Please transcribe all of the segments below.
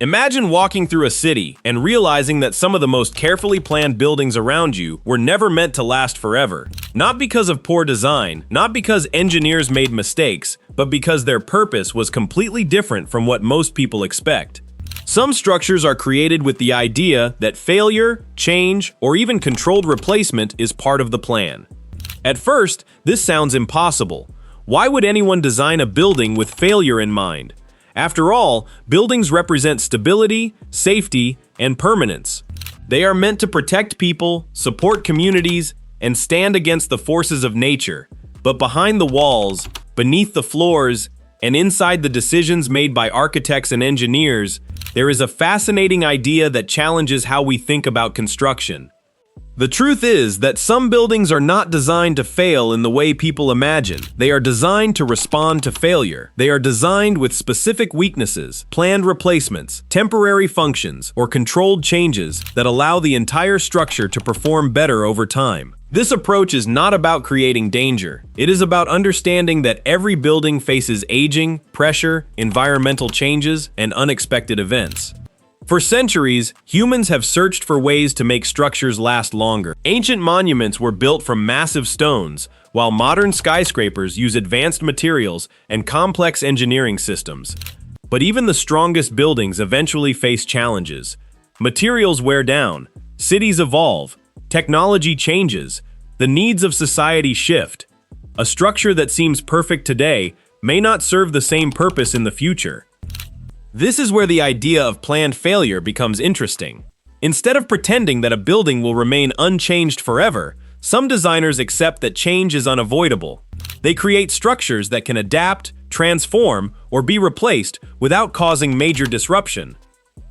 Imagine walking through a city and realizing that some of the most carefully planned buildings around you were never meant to last forever. Not because of poor design, not because engineers made mistakes, but because their purpose was completely different from what most people expect. Some structures are created with the idea that failure, change, or even controlled replacement is part of the plan. At first, this sounds impossible. Why would anyone design a building with failure in mind? After all, buildings represent stability, safety, and permanence. They are meant to protect people, support communities, and stand against the forces of nature. But behind the walls, beneath the floors, and inside the decisions made by architects and engineers, there is a fascinating idea that challenges how we think about construction. The truth is that some buildings are not designed to fail in the way people imagine. They are designed to respond to failure. They are designed with specific weaknesses, planned replacements, temporary functions, or controlled changes that allow the entire structure to perform better over time. This approach is not about creating danger. It is about understanding that every building faces aging, pressure, environmental changes, and unexpected events. For centuries, humans have searched for ways to make structures last longer. Ancient monuments were built from massive stones, while modern skyscrapers use advanced materials and complex engineering systems. But even the strongest buildings eventually face challenges. Materials wear down, cities evolve, technology changes, the needs of society shift. A structure that seems perfect today may not serve the same purpose in the future. This is where the idea of planned failure becomes interesting. Instead of pretending that a building will remain unchanged forever, some designers accept that change is unavoidable. They create structures that can adapt, transform, or be replaced without causing major disruption.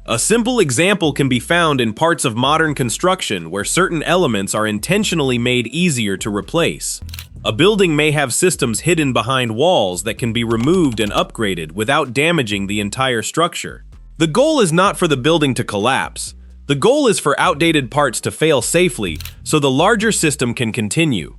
A simple example can be found in parts of modern construction where certain elements are intentionally made easier to replace. A building may have systems hidden behind walls that can be removed and upgraded without damaging the entire structure. The goal is not for the building to collapse. The goal is for outdated parts to fail safely so the larger system can continue.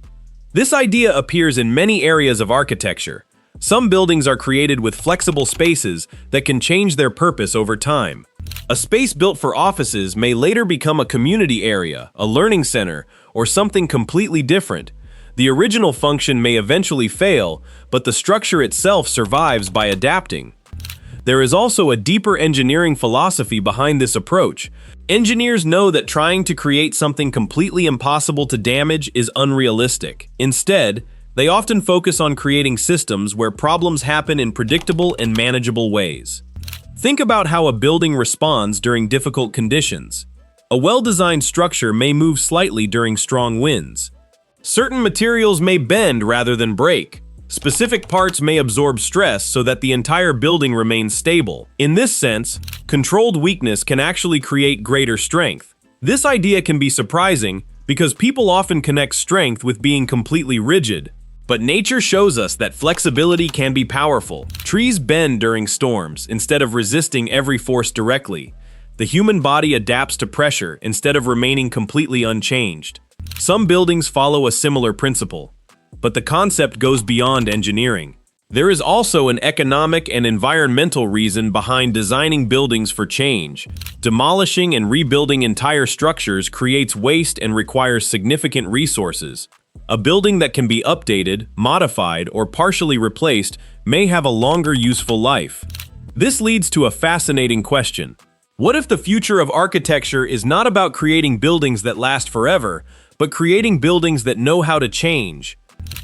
This idea appears in many areas of architecture. Some buildings are created with flexible spaces that can change their purpose over time. A space built for offices may later become a community area, a learning center, or something completely different. The original function may eventually fail, but the structure itself survives by adapting. There is also a deeper engineering philosophy behind this approach. Engineers know that trying to create something completely impossible to damage is unrealistic. Instead, they often focus on creating systems where problems happen in predictable and manageable ways. Think about how a building responds during difficult conditions. A well-designed structure may move slightly during strong winds. Certain materials may bend rather than break. Specific parts may absorb stress so that the entire building remains stable. In this sense, controlled weakness can actually create greater strength. This idea can be surprising because people often connect strength with being completely rigid. But nature shows us that flexibility can be powerful. Trees bend during storms instead of resisting every force directly. The human body adapts to pressure instead of remaining completely unchanged. Some buildings follow a similar principle, but the concept goes beyond engineering. There is also an economic and environmental reason behind designing buildings for change. Demolishing and rebuilding entire structures creates waste and requires significant resources. A building that can be updated, modified, or partially replaced may have a longer useful life. This leads to a fascinating question. What if the future of architecture is not about creating buildings that last forever, but creating buildings that know how to change?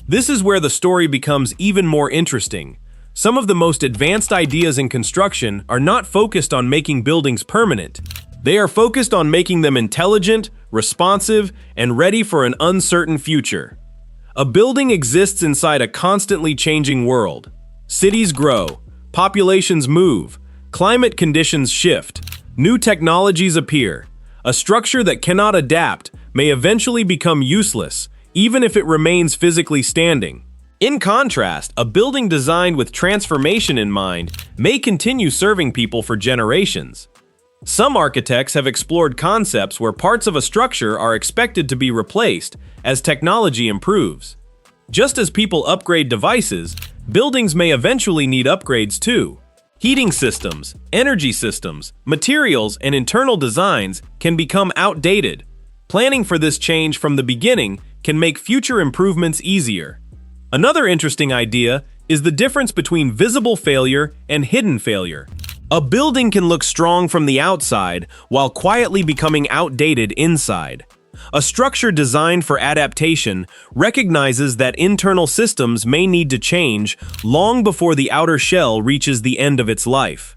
This is where the story becomes even more interesting. Some of the most advanced ideas in construction are not focused on making buildings permanent. They are focused on making them intelligent, responsive, and ready for an uncertain future. A building exists inside a constantly changing world. Cities grow, populations move, climate conditions shift, new technologies appear. A structure that cannot adapt may eventually become useless, even if it remains physically standing. In contrast, a building designed with transformation in mind may continue serving people for generations. Some architects have explored concepts where parts of a structure are expected to be replaced as technology improves. Just as people upgrade devices, buildings may eventually need upgrades too. Heating systems, energy systems, materials, and internal designs can become outdated. Planning for this change from the beginning can make future improvements easier. Another interesting idea is the difference between visible failure and hidden failure. A building can look strong from the outside while quietly becoming outdated inside. A structure designed for adaptation recognizes that internal systems may need to change long before the outer shell reaches the end of its life.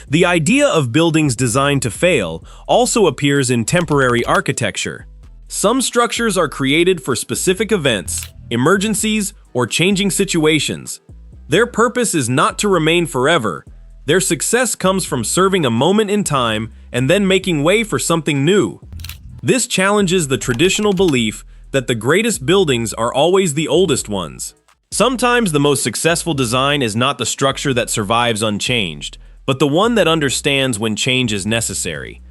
The idea of buildings designed to fail also appears in temporary architecture. Some structures are created for specific events, emergencies, or changing situations. Their purpose is not to remain forever. Their success comes from serving a moment in time and then making way for something new. This challenges the traditional belief that the greatest buildings are always the oldest ones. Sometimes the most successful design is not the structure that survives unchanged, but the one that understands when change is necessary.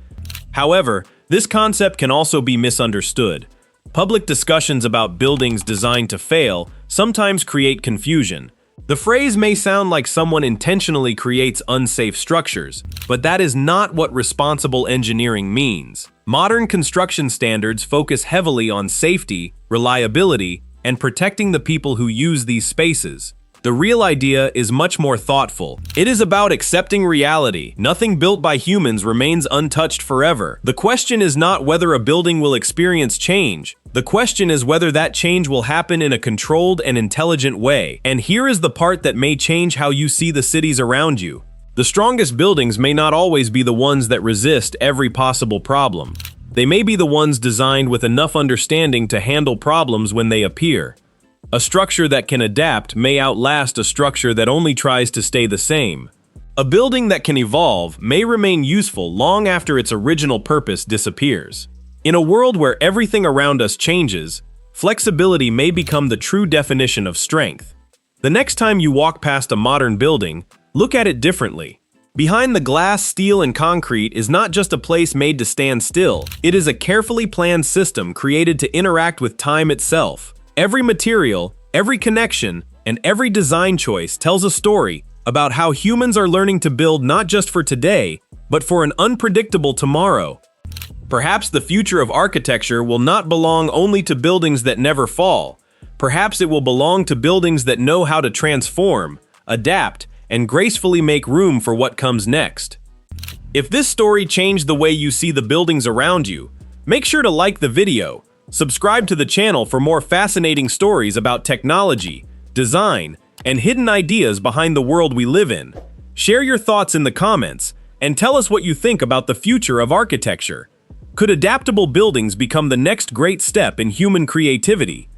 However, this concept can also be misunderstood. Public discussions about buildings designed to fail sometimes create confusion. The phrase may sound like someone intentionally creates unsafe structures, but that is not what responsible engineering means. Modern construction standards focus heavily on safety, reliability, and protecting the people who use these spaces. The real idea is much more thoughtful. It is about accepting reality. Nothing built by humans remains untouched forever. The question is not whether a building will experience change. The question is whether that change will happen in a controlled and intelligent way. And here is the part that may change how you see the cities around you. The strongest buildings may not always be the ones that resist every possible problem. They may be the ones designed with enough understanding to handle problems when they appear. A structure that can adapt may outlast a structure that only tries to stay the same. A building that can evolve may remain useful long after its original purpose disappears. In a world where everything around us changes, flexibility may become the true definition of strength. The next time you walk past a modern building, look at it differently. Behind the glass, steel, and concrete is not just a place made to stand still. It is a carefully planned system created to interact with time itself. Every material, every connection, and every design choice tells a story about how humans are learning to build not just for today, but for an unpredictable tomorrow. Perhaps the future of architecture will not belong only to buildings that never fall. Perhaps it will belong to buildings that know how to transform, adapt, and gracefully make room for what comes next. If this story changed the way you see the buildings around you, make sure to like the video. Subscribe to the channel for more fascinating stories about technology, design, and hidden ideas behind the world we live in. Share your thoughts in the comments, and tell us what you think about the future of architecture. Could adaptable buildings become the next great step in human creativity?